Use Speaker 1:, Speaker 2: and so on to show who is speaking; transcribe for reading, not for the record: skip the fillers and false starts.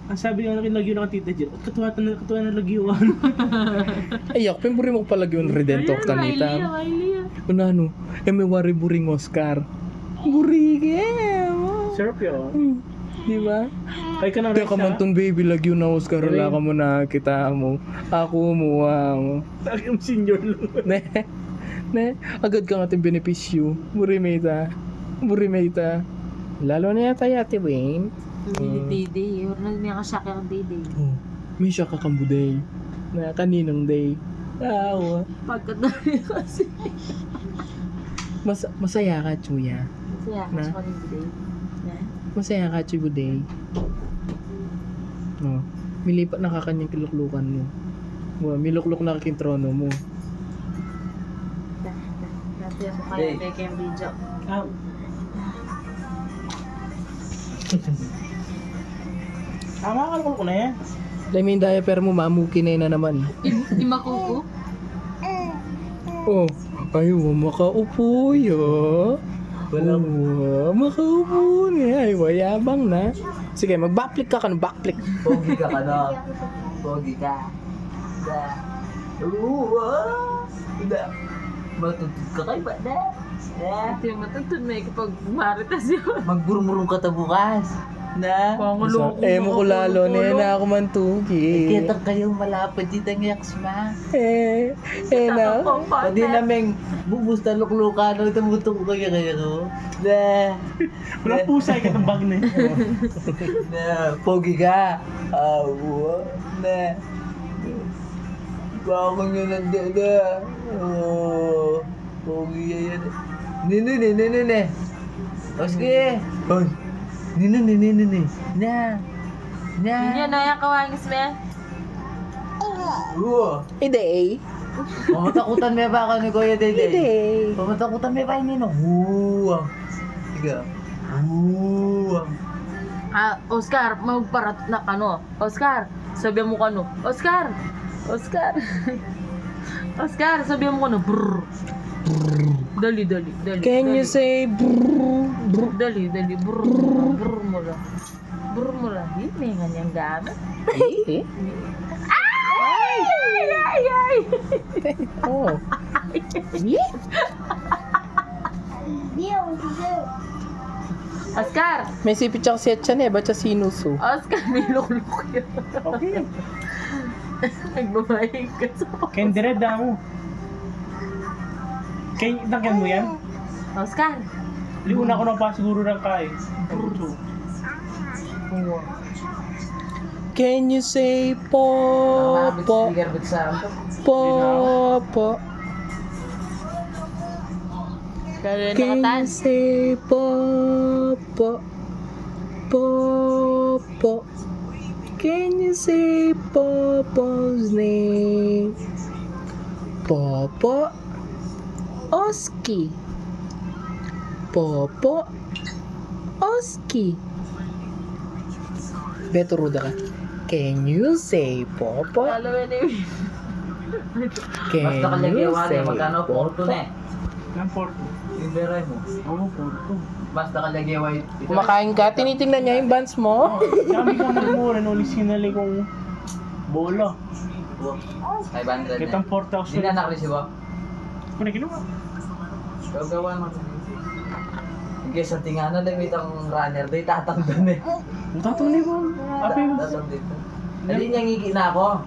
Speaker 1: Ang sabi nga nakin lagyo ng tita Jill, katuwa na lagyuan.
Speaker 2: Ayak, pimburi mo pala yung Redentor kanita. Ano ano? May wari buring Oscar. Burige.
Speaker 1: Syrup yun.
Speaker 2: Di ba?
Speaker 1: Kaya ka nang
Speaker 2: Teka man ton baby, lagyo na Oscar. Wala ka mo na kita mo. Ako mo.
Speaker 1: Lagi yung senior lang.
Speaker 2: Ne, agad ka nga ating benepisyo. Burimeta. Lalo na yata yate, Wayne.
Speaker 3: Day. Or may kasakya ng day.
Speaker 2: Oh, may siya kakambuday. Na kaninang day. Awa.
Speaker 3: Pagkadali kasi.
Speaker 2: Masaya ka, Chuya.
Speaker 3: Masaya
Speaker 2: Na?
Speaker 3: kasi kanina day.
Speaker 2: Masaya ka, Chubuday. Oh, milipat na ka kanyang kiluklukan mo. Milukluk na kaking trono mo.
Speaker 3: Natin mo kaya may kayong video.
Speaker 1: Makalakal ko na yan.
Speaker 2: Dahil may diaper mo, mamukinay na naman.
Speaker 3: Imakuko?
Speaker 2: Oh, ayaw makaupo ya. Makaupo niya. Ay, wayabang na. Sige, mag-backflip ka ng backflip.
Speaker 4: Pogi ka no? Pogi ka. Da. Matutod ka kay ba da?
Speaker 3: Ito yung matutun may kapag maritas yun.
Speaker 4: Magburmurong ka ta bukas. Na?
Speaker 3: Pangulo
Speaker 2: Mo ko lalo na ako mantugi.
Speaker 4: Kita kayo malapad dito ang yaksma.
Speaker 2: Na.
Speaker 4: Pwede naming bubusta luklukan o tumutong ko kaya ko. Da.
Speaker 1: Walang pusay ka ng bag na yun.
Speaker 4: Na. Pogi ka. Awa. Na. Bakong nyo nagdada. Oh. Pogi yan. Nini. Oski. Hoy. Nini. Na.
Speaker 3: Yan na yung kawangis me.
Speaker 2: Iday.
Speaker 4: Pamatakutan may ba ka ni Kuya Dede?
Speaker 2: Iday.
Speaker 4: Pamatakutan may ba ni no? Huwag. Sige. Huwag.
Speaker 3: Oscar, magparat na kano. Oscar, sabi mo kano. Oscar, sabi mo kano. Brrr. Dali.
Speaker 2: Can you say brrr?
Speaker 3: Dali. Brrr mo lang. Hindi may ganyang gamit. Ay!
Speaker 2: Oh.
Speaker 3: Oscar!
Speaker 2: May sipit siya kasi siya ba't siya sinuso?
Speaker 3: Oscar, may lukluk yun.
Speaker 1: Okay.
Speaker 3: Nagbabayag ka sa
Speaker 1: Kendred na mo. Tangyan mo yan?
Speaker 3: Oscar!
Speaker 1: Liuna ko na pa siguro ng kain.
Speaker 2: Can you say po?
Speaker 4: Speaker bit sa ano?
Speaker 2: Po.
Speaker 3: Kaya
Speaker 2: Can you
Speaker 3: nakatan.
Speaker 2: say po? Can you say Popo's name? Popo Oski. Popo Oski. Beto Ruda ka. Can you say Popo?
Speaker 3: Alam mo na yun.
Speaker 2: Can
Speaker 4: Basta ka
Speaker 2: you
Speaker 4: lagyawan
Speaker 2: say
Speaker 4: eh. Magkano? Porto na eh.
Speaker 1: Ng Porto.
Speaker 4: Yung beray mo.
Speaker 1: Oo, Porto.
Speaker 4: Basta ka lagyawan.
Speaker 2: Kumakain ka, tinitingnan niya yung buns mo.
Speaker 1: Kami ka magmura na ulit sinali kong bola.
Speaker 4: 500
Speaker 1: Kitang
Speaker 4: na.
Speaker 1: 4,000.
Speaker 4: Hindi na nakresibo.
Speaker 1: Kung ginawa.
Speaker 4: Gagawa mo. Hindi sa tingana, limit ang runner. Di tatang doon eh.
Speaker 1: Ang tatunay mo. Ape mo.
Speaker 4: Tatang dito. Hindi niya ngigi na ako.